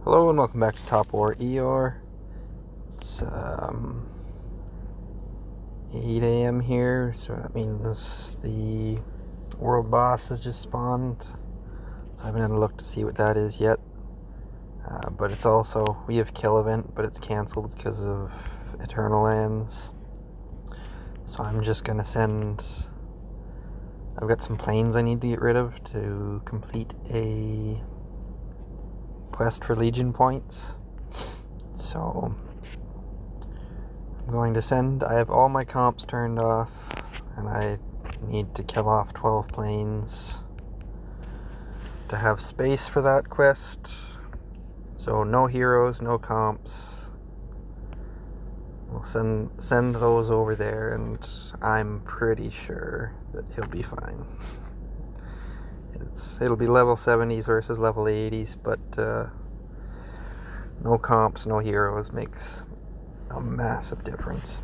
Hello and welcome back to Top War Eeyore. It's 8 a.m. here, so that means the world boss has just spawned. So I haven't had a look to see what that is yet. But it's also, we have kill event, but it's cancelled because of Eternal Lands. So I'm just gonna send, I've got some planes I need to get rid of to complete a quest for Legion points. So I'm going to send, I have all my comps turned off, and I need to kill off 12 planes to have space for that quest. So no heroes, no comps. We'll send those over there, and I'm pretty sure that he'll be fine. It'll be level 70s versus level 80s, but no comps, no heroes makes a massive difference.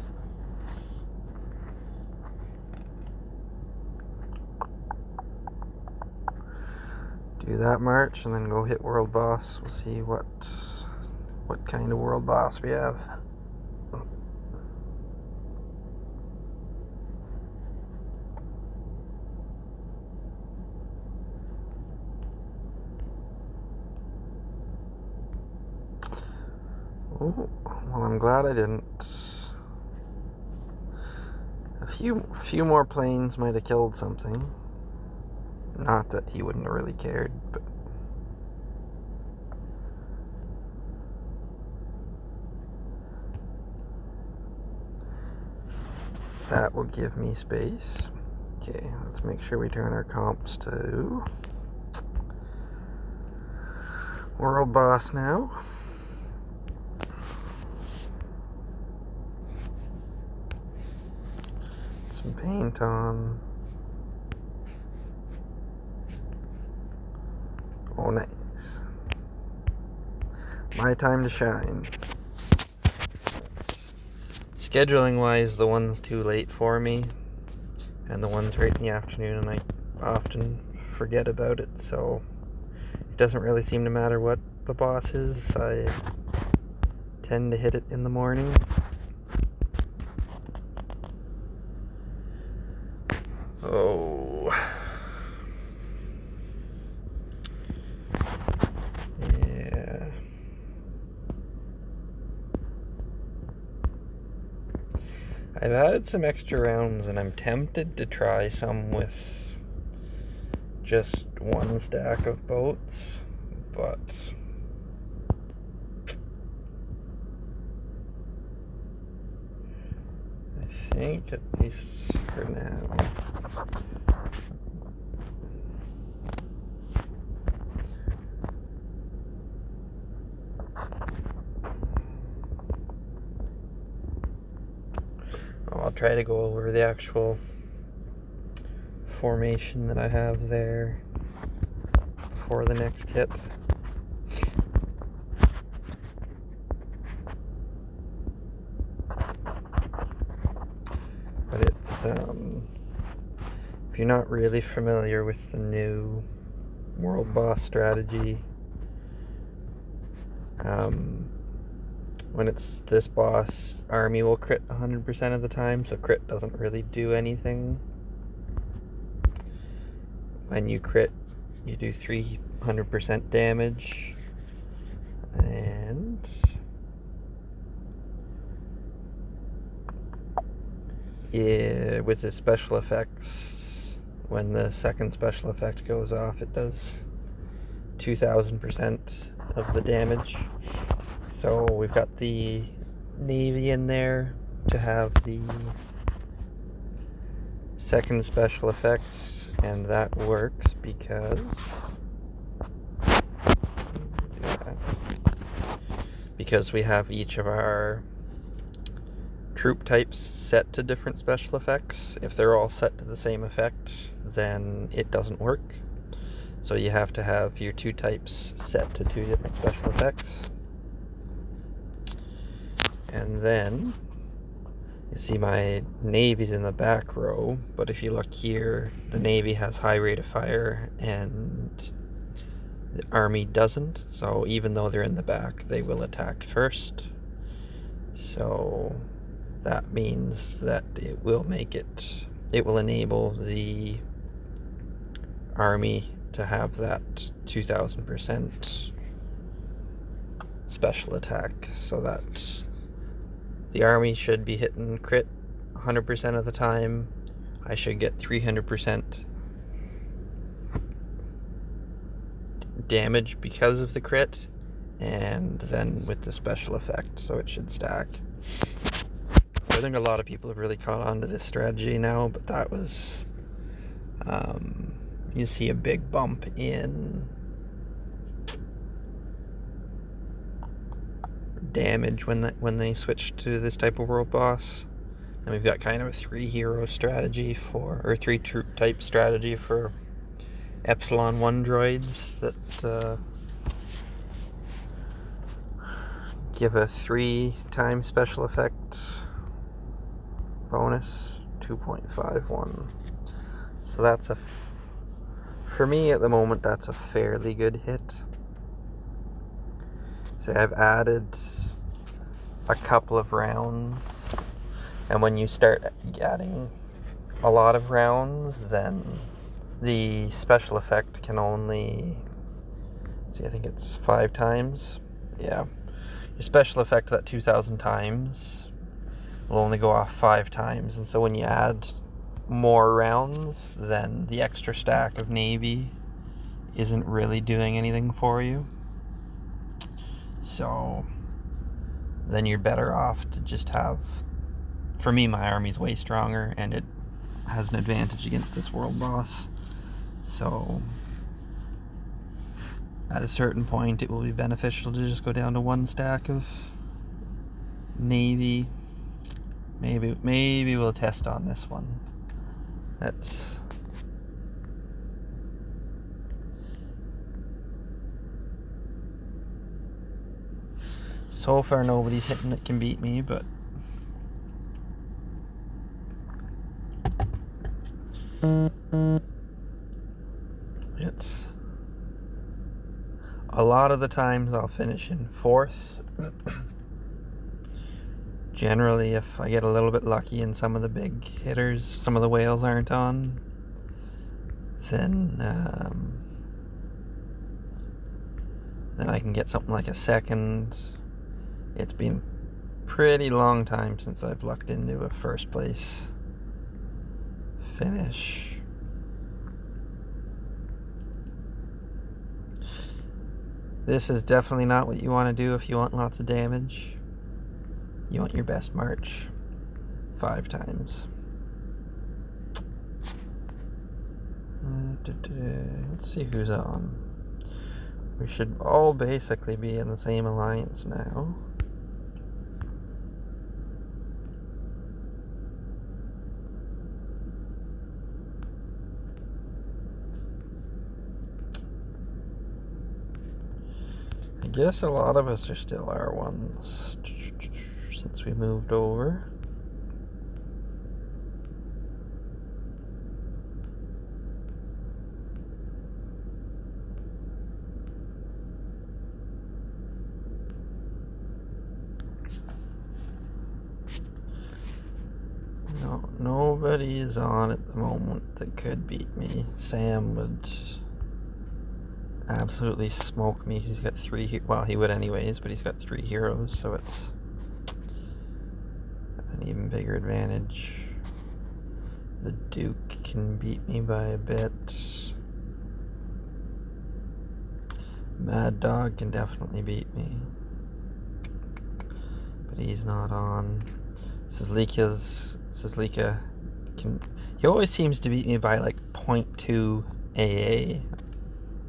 Do that march and then go hit world boss. We'll see what kind of world boss we have. Oh, well, I'm glad I didn't. A few more planes might have killed something. Not that he wouldn't have really cared, but that will give me space. Okay, let's make sure we turn our comps to world boss now. Some paint on. Oh, nice. My time to shine. Scheduling wise, the one's too late for me, and the one's right in the afternoon, and I often forget about it, so it doesn't really seem to matter what the boss is. I tend to hit it in the morning. Oh. Yeah. I've added some extra rounds, and I'm tempted to try some with just one stack of boats, but I think, at least for now, I'll try to go over the actual formation that I have there before the next hit. But it's, if you're not really familiar with the new world boss strategy, when it's this boss, army will crit 100% of the time, so crit doesn't really do anything. When you crit, you do 300% damage, and yeah, with the special effects, when the second special effect goes off, it does 2000% of the damage. So we've got the Navy in there to have the second special effects, and that works because we have each of our troop types set to different special effects. If they're all set to the same effect, then it doesn't work. So you have to have your two types set to two different special effects. And then you see my Navy's in the back row, but if you look here, the Navy has high rate of fire and The army doesn't, so even though they're in the back, they will attack first. So that means that it will enable the army to have that 2000% special attack, so that the army should be hitting crit 100% of the time. I should get 300% damage because of the crit, and then with the special effect, so it should stack. So I think a lot of people have really caught on to this strategy now, but that was you see a big bump in damage when they switched to this type of world boss. And we've got kind of a 3-hero strategy or 3-troop type strategy for Epsilon 1 droids that give a 3 times special effect bonus, 2.51. So for me at the moment, that's a fairly good hit. So I've added a couple of rounds, and when you start adding a lot of rounds, then the special effect can only, I think it's 5 times. Yeah. Your special effect, that 2,000 times, will only go off 5 times. And so when you add more rounds, then the extra stack of Navy isn't really doing anything for you. So then you're better off to just have, for me, my army's way stronger, and it has an advantage against this world boss. So at a certain point, it will be beneficial to just go down to 1 stack of Navy. Maybe we'll test on this one. So far nobody's hitting that can beat me, but it's a lot of the times I'll finish in 4th. Generally, if I get a little bit lucky and some of the big hitters, some of the whales aren't on, then I can get something like a 2nd. It's been pretty long time since I've lucked into a 1st place finish. This is definitely not what you want to do if you want lots of damage. You want your best march 5 times. Let's see who's on. We should all basically be in the same alliance now. I guess a lot of us are still R1s since we moved over. No, nobody is on at the moment that could beat me. Sam would absolutely smoke me. He's got 3, well, he would anyways, but he's got 3 heroes, so it's an even bigger advantage. The Duke can beat me by a bit. Mad Dog can definitely beat me, but he's not on. Sislika can, he always seems to beat me by like 0.2 AA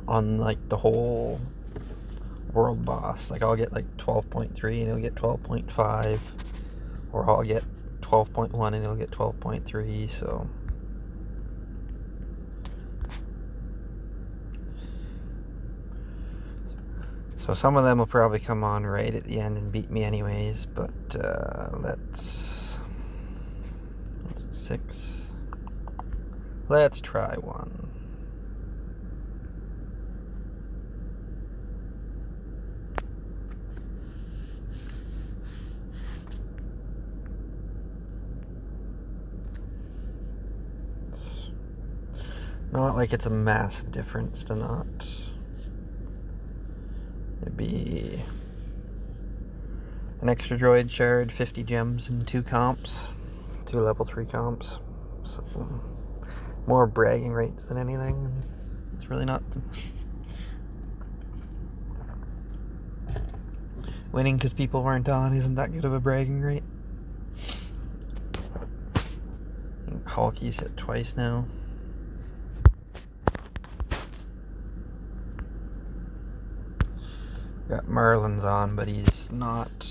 on like the whole world boss. Like I'll get like 12.3 and he'll get 12.5, or I'll get 12.1 and he'll get 12.3. So some of them will probably come on right at the end and beat me anyways, but let's 6. Let's try one. Not like it's a massive difference to not. It'd be an extra droid shard, 50 gems, and 2 comps. 2 level 3 comps. So, more bragging rights than anything. It's really not. Winning because people weren't on isn't that good of a bragging right. Hulky's hit twice now. Got Merlin's on, but he's not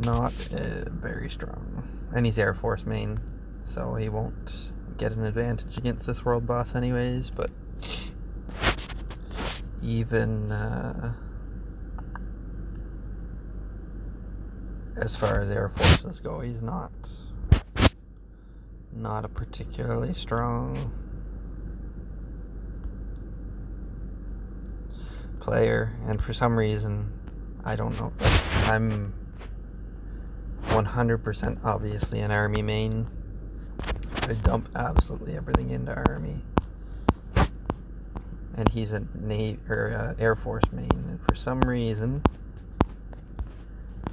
very strong. And he's Air Force main, so he won't get an advantage against this world boss anyways, but even as far as Air Forces go, he's not a particularly strong player, and for some reason, I don't know, I'm 100% obviously an army main. I dump absolutely everything into army, and he's a Air Force main, and for some reason,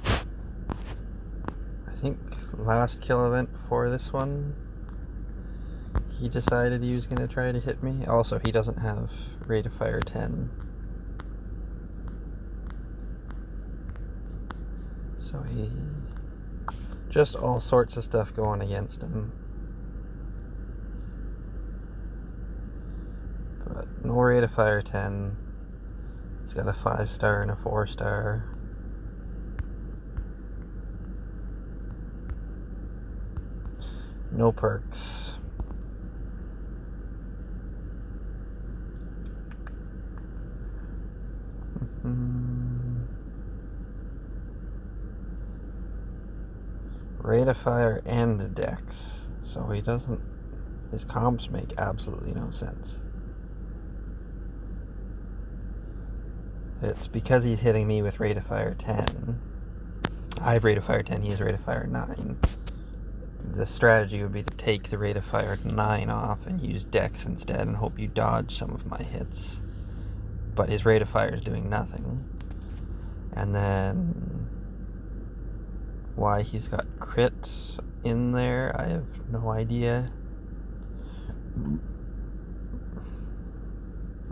I think last kill event before this one, he decided he was going to try to hit me. Also, he doesn't have rate of fire 10. So he... just all sorts of stuff going against him. But no rate of fire 10. He's got a 5-star and a 4-star. No perks. Rate of fire and dex. So he doesn't... his comps make absolutely no sense. It's because he's hitting me with rate of fire 10. I have rate of fire 10, he has rate of fire 9. The strategy would be to take the rate of fire 9 off and use dex instead and hope you dodge some of my hits. But his rate of fire is doing nothing. And then why he's got crit in there, I have no idea.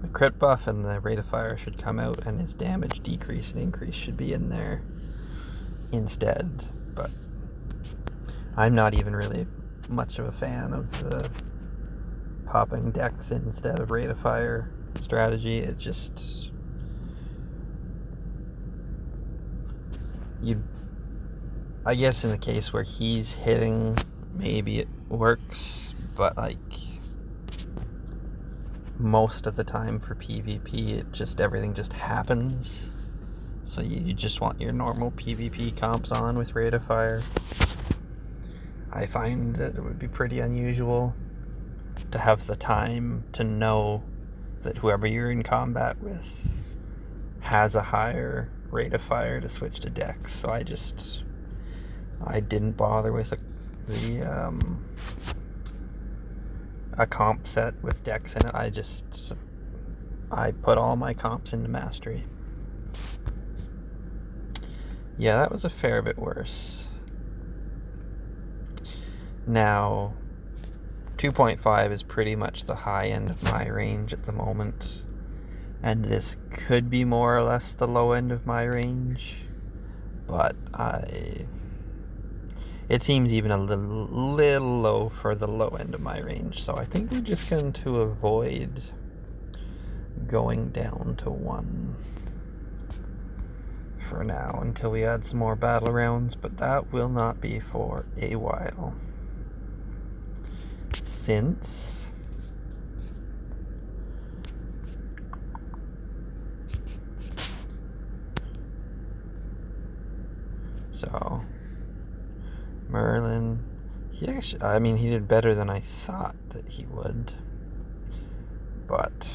The crit buff and the rate of fire should come out, and his damage decrease and increase should be in there instead. But I'm not even really much of a fan of the popping dex instead of rate of fire strategy. It's just... I guess in the case where he's hitting, maybe it works, but like most of the time for PvP, everything just happens. So you just want your normal PvP comps on with rate of fire. I find that it would be pretty unusual to have the time to know that whoever you're in combat with has a higher rate of fire to switch to dex. So I didn't bother with a comp set with dex in it. I put all my comps into mastery. Yeah, that was a fair bit worse. Now, 2.5 is pretty much the high end of my range at the moment, and this could be more or less the low end of my range, but it seems even a little low for the low end of my range, so I think we're just going to avoid going down to 1 for now until we add some more battle rounds, but that will not be for a while, since so Merlin, he did better than I thought that he would, but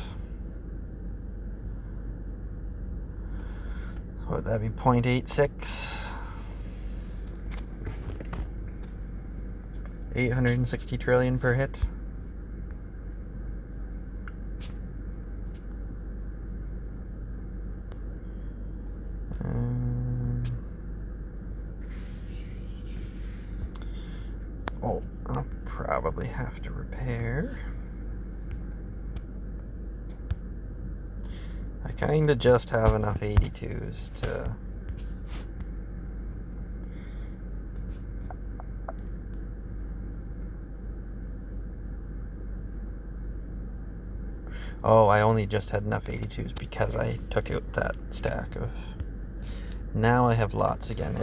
what would that be, 0.86? 860 trillion per hit. Oh, I'll probably have to repair. I kinda just have enough 82s to... Oh, I only just had enough 82s because I took out that stack of... Now I have lots again.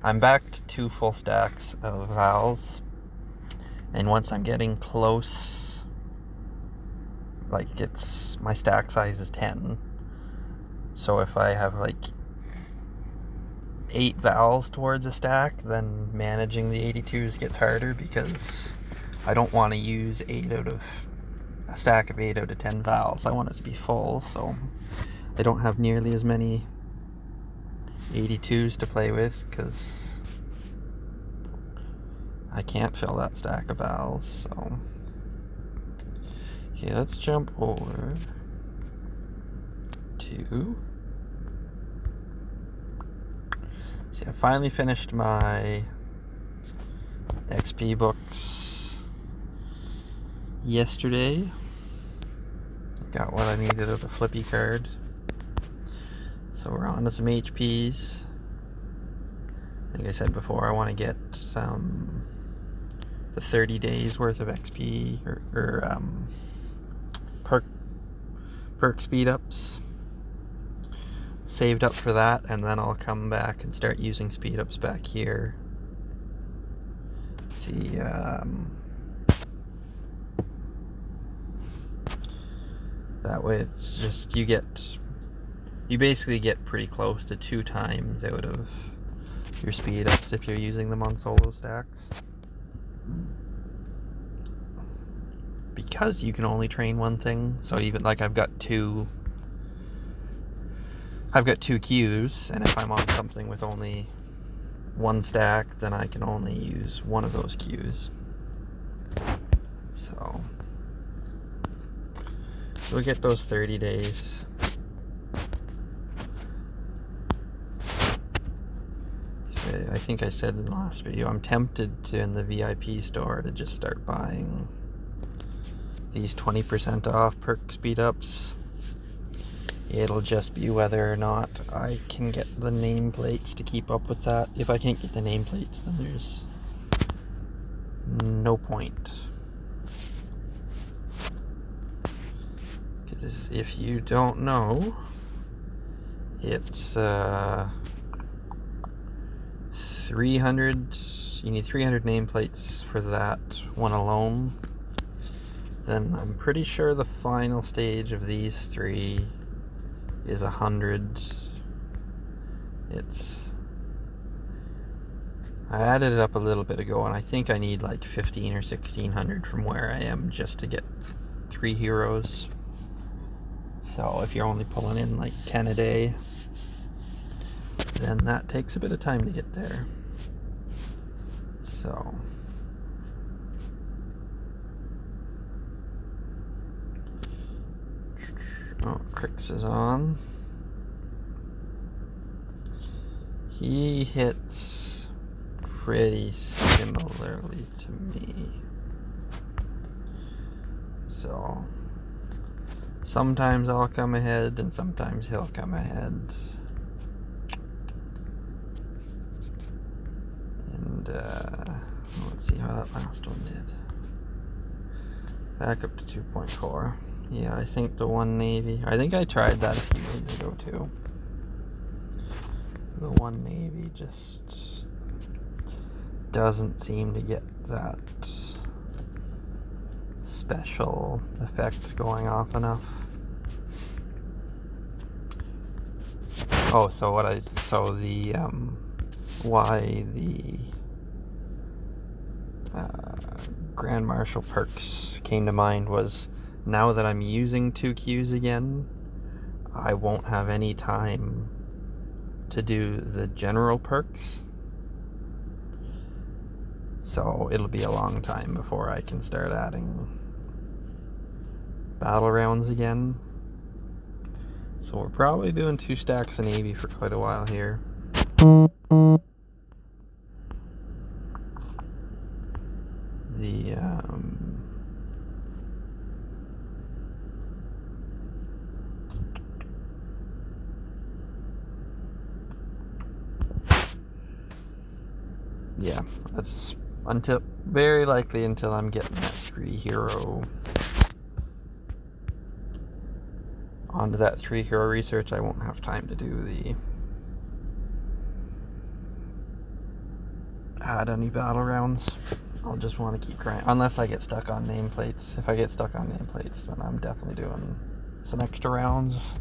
I'm back to 2 full stacks of vowels, and once I'm getting close, like my stack size is 10, so if I have like 8 vowels towards a stack, then managing the 82s gets harder because I don't want to use a stack of 8 out of 10 vowels. I want it to be full, so I don't have nearly as many 82s to play with because I can't fill that stack of vowels. So okay, let's jump over to... See, I finally finished my XP books yesterday. Got what I needed of the flippy card. So we're on to some HPs. Like I said before, I want to get the 30 days worth of XP or perk speed ups saved up for that, and then I'll come back and start using speed ups back here. That way it's just you basically get pretty close to 2 times out of your speed ups if you're using them on solo stacks. Because you can only train one thing, so even like I've got two queues, and if I'm on something with only 1 stack, then I can only use one of those queues. So we get those 30 days. I think I said in the last video, I'm tempted to, in the VIP store, to just start buying these 20% off perk speed ups. It'll just be whether or not I can get the nameplates to keep up with that. If I can't get the nameplates, then there's no point. Because if you don't know, it's 300. You need 300 nameplates for that one alone. Then I'm pretty sure the final stage of these 3 is 100. I added it up a little bit ago, and I think I need like 15 or 1600 from where I am just to get 3 heroes. So if you're only pulling in like 10 a day, then that takes a bit of time to get there. So oh, Crix is on. He hits pretty similarly to me. So sometimes I'll come ahead and sometimes he'll come ahead. And let's see how that last one did. Back up to 2.4. Yeah, I think the one Navy. I think I tried that a few days ago too. The one Navy just doesn't seem to get that special effect going off enough. Oh, why the Grand Marshal perks came to mind was, now that I'm using 2 queues again, I won't have any time to do the general perks. So it'll be a long time before I can start adding battle rounds again. So we're probably doing 2 stacks of Navy for quite a while here. The yeah, that's very likely until I'm getting that 3 hero. Onto that 3 hero research, I won't have time to do the add any battle rounds. I'll just want to keep grinding, unless I get stuck on nameplates. If I get stuck on nameplates, then I'm definitely doing some extra rounds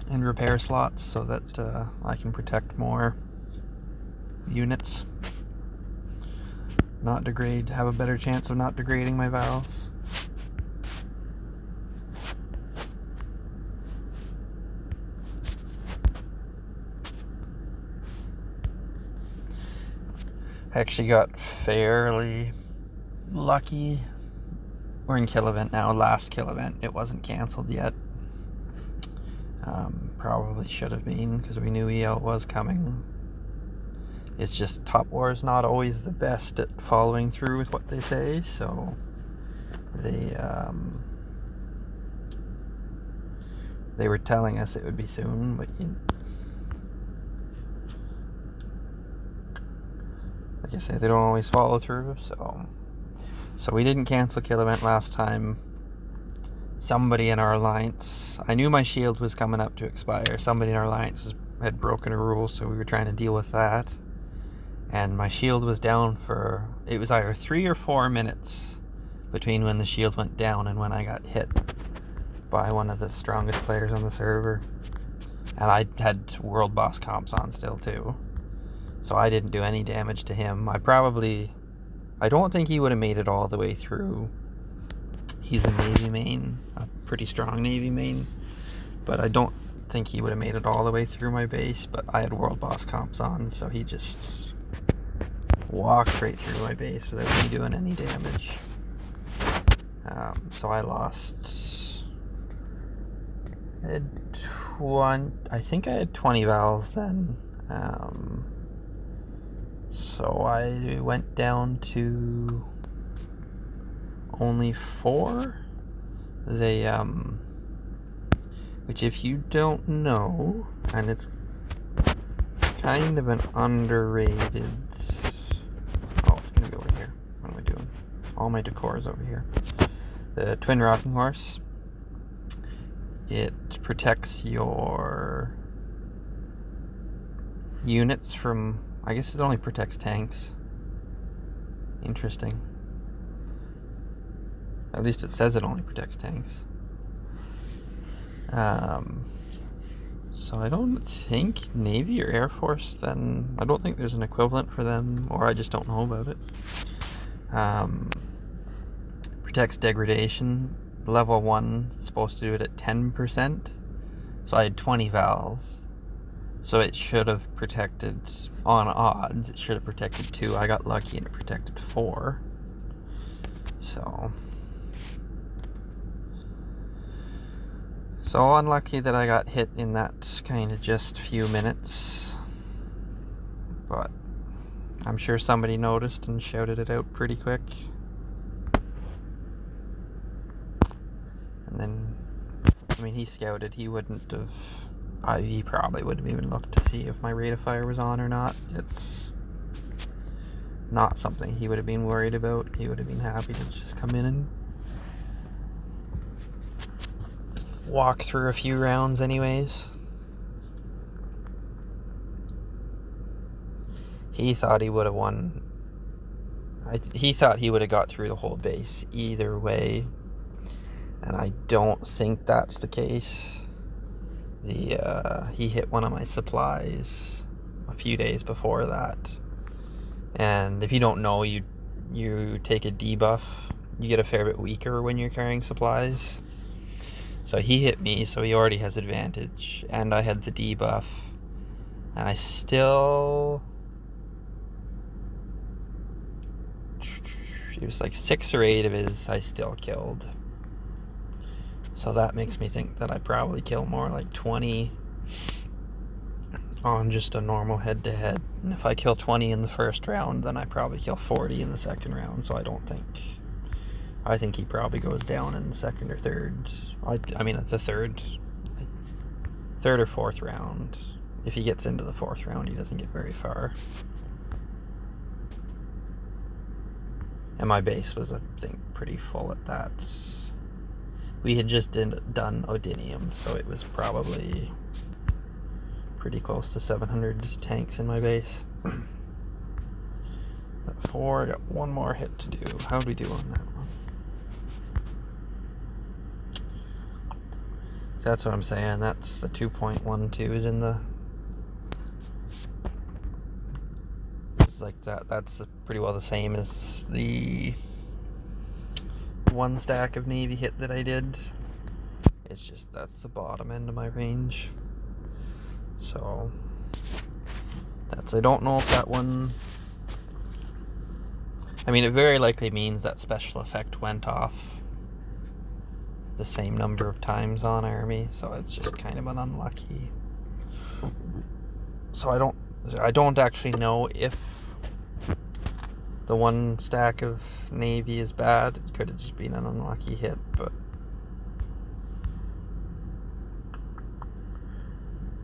and repair slots so that I can protect more units. Not degrade, have a better chance of not degrading my Vals. I actually got fairly lucky. We're in kill event now. Last kill event, it wasn't cancelled yet. Probably should have been, because we knew EL was coming. It's just Top War is not always the best at following through with what they say, so they were telling us it would be soon, but like I say, they don't always follow through. So we didn't cancel kill event last time. Somebody in our alliance, I knew my shield was coming up to expire. Somebody in our alliance had broken a rule, so we were trying to deal with that. And my shield was down for, it was either 3 or 4 minutes between when the shield went down and when I got hit by one of the strongest players on the server. And I had world boss comps on still too, so I didn't do any damage to him. I don't think he would have made it all the way through. He's a Navy main, a pretty strong Navy main, but I don't think he would have made it all the way through my base. But I had world boss comps on, so he just walked right through my base without me doing any damage. So I lost, I think I had 20 Vals then. So I went down to only 4. They which, if you don't know, and it's kind of an underrated, oh, it's gonna go in here. What am I doing? All my decor is over here. The Twin Rocking Horse, it protects your units from, I guess it only protects tanks. Interesting. At least it says it only protects tanks. So I don't think Navy or Air Force then, I don't think there's an equivalent for them, or I just don't know about it. Protects degradation. Level 1 is supposed to do it at 10%. So I had 20 Vals. So it should have protected, on odds, it should have protected 2. I got lucky and it protected 4. So unlucky that I got hit in that kind of just few minutes. But I'm sure somebody noticed and shouted it out pretty quick. And then, I mean, he scouted, he wouldn't have, he probably wouldn't have even looked to see if my rate of fire was on or not. It's not something he would have been worried about. He would have been happy to just come in and walk through a few rounds anyways. He thought he would have won. He thought he would have got through the whole base either way, and I don't think that's the case. He hit one of my supplies a few days before that, and if you don't know, you take a debuff. You get a fair bit weaker when you're carrying supplies. So he hit me, so he already has advantage, and I had the debuff, and I still he was like 6 or 8 of his I still killed. So that makes me think that I probably kill more like 20 on just a normal head-to-head. And if I kill 20 in the first round, then I probably kill 40 in the second round. So I think he probably goes down in the second or third. I mean, it's the third or fourth round. If he gets into the fourth round, he doesn't get very far. And my base was, I think, pretty full at that. We had just done Odinium, so it was probably pretty close to 700 tanks in my base. At 4, I got one more hit to do. How'd we do on that one? So that's what I'm saying. That's the 2.12 is in the... It's like that. That's pretty well the same as the 1 stack of Navy hit that I did. It's just that's the bottom end of my range. So I don't know if that one... I mean, it very likely means that special effect went off the same number of times on Army, so it's just kind of an unlucky. So I don't actually know if the 1 stack of Navy is bad. It could have just been an unlucky hit,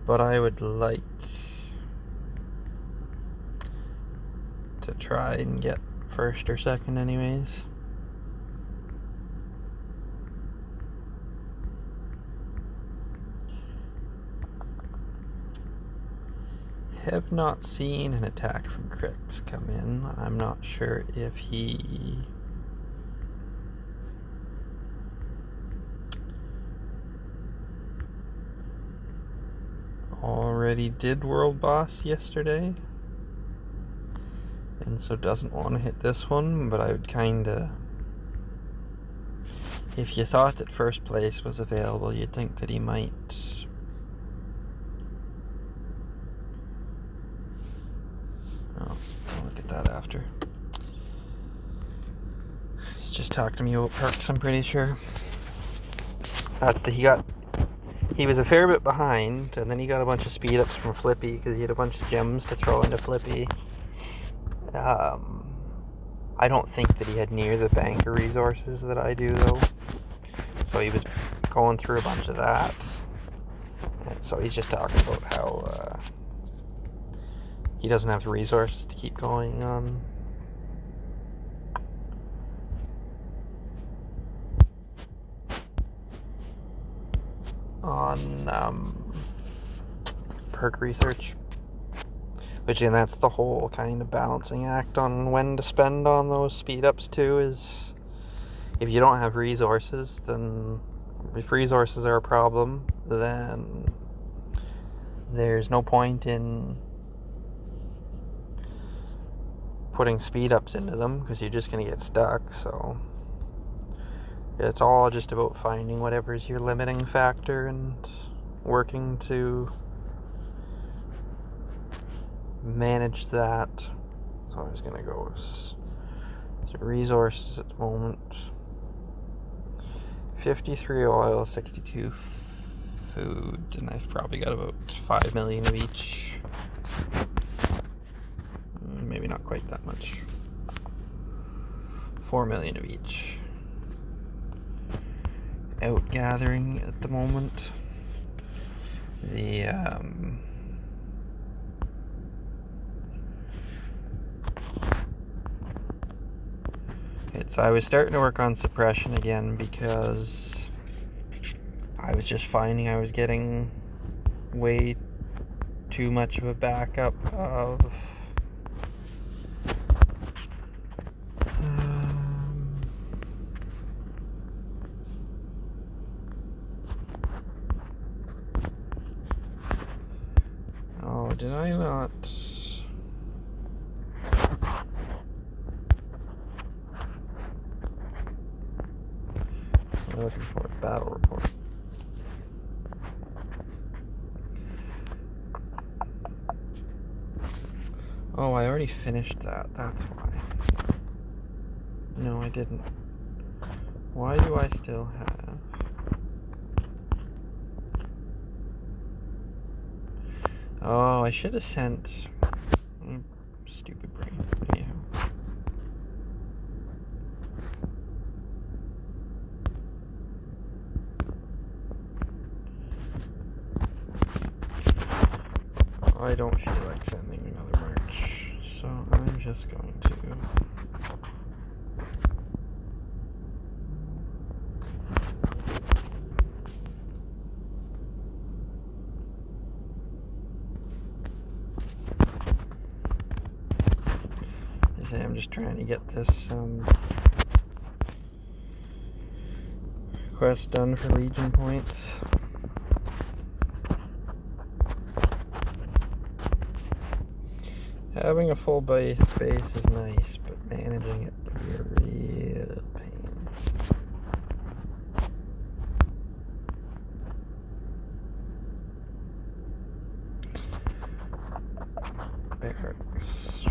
but I would like to try and get first or second anyways. Have not seen an attack from Crix come in. I'm not sure if he already did World Boss yesterday and so doesn't want to hit this one, but I would kinda... If you thought that first place was available, you'd think that he might... Oh, I'll look at that after. He's just talking to me about perks, I'm pretty sure. He was a fair bit behind, and then he got a bunch of speed ups from Flippy because he had a bunch of gems to throw into Flippy. I don't think that he had near the banker resources that I do, though. So he was going through a bunch of that. And so he's just talking about how he doesn't have the resources to keep going on. Perk research. Which, and that's the whole kind of balancing act on when to spend on those speed ups too, is if you don't have resources, then if resources are a problem, then there's no point in putting speed ups into them because you're just going to get stuck. So it's all just about finding whatever's your limiting factor and working to manage that. So I'm just gonna go with resources at the moment. 53 oil, 62 food, and I've probably got about 5 million of each. Maybe not quite that much. 4 million of each. Out gathering at the moment. I was starting to work on suppression again because I was just finding I was getting way too much of a backup of oh, did I not? I'm looking for a battle report. Oh, I already finished that. That's why. No, I didn't. Why do I still have... Oh, I should have sent... Stupid brain. Anyhow. I don't feel like sending another merch, so I'm just going to... I'm just trying to get this quest done for Legion points. Having a full base is nice, but managing it can be a real pain. Barracks.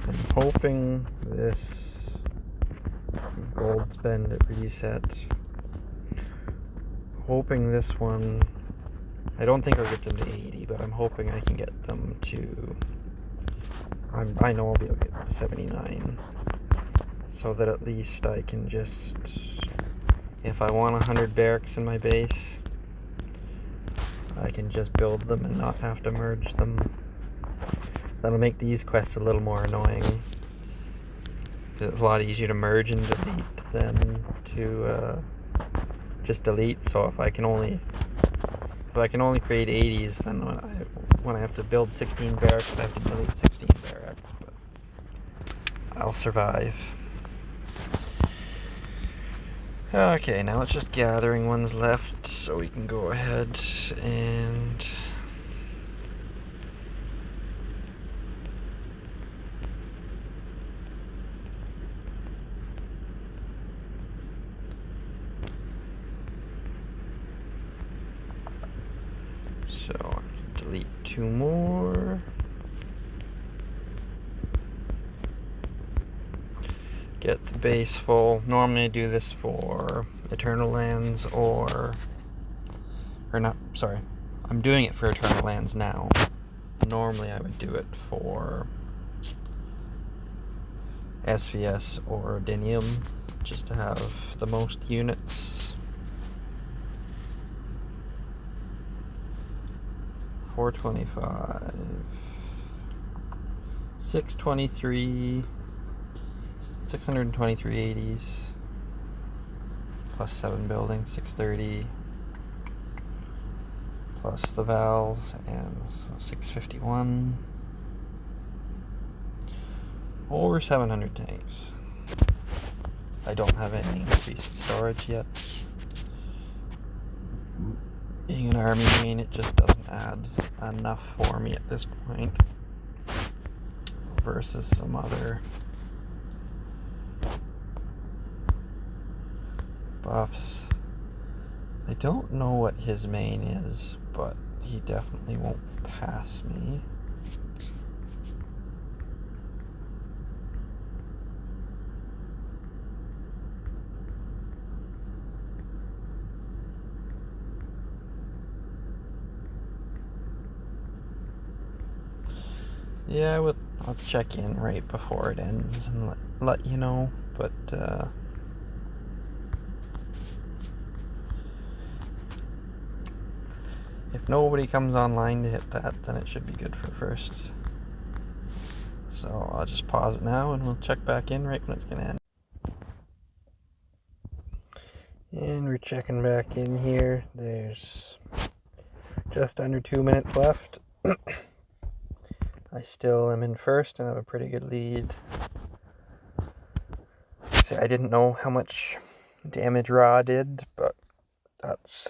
I'm hoping this gold spend at reset. Hoping this one, I don't think I'll get them to 80, but I'm hoping I can get them to, I know I'll be able to get them to 79, so that at least I can just, if I want 100 barracks in my base, I can just build them and not have to merge them. That'll make these quests a little more annoying. It's a lot easier to merge and delete than to just delete. So if I can only create 80s, then when I have to build 16 barracks, I have to delete 16 barracks. But I'll survive. Okay, now it's just gathering ones left, so we can go ahead and... So, I can delete 2 more. Get the base full. Normally I do this for Eternal Lands or not, sorry. I'm doing it for Eternal Lands now. Normally I would do it for SVS or Dinium, just to have the most units. 425, 623, 623 80s, plus 7 buildings, 630, plus the Vals, and so 651. Over 700 tanks. I don't have any increased storage yet. Being an army main, it just doesn't add enough for me at this point versus some other buffs. I don't know what his main is, but he definitely won't pass me. Yeah, I'll check in right before it ends and let you know, but if nobody comes online to hit that, then it should be good for first. So I'll just pause it now and we'll check back in right when it's gonna end. And we're checking back in here. There's just under 2 minutes left. I still am in first and have a pretty good lead. See, I didn't know how much damage Ra did, but that's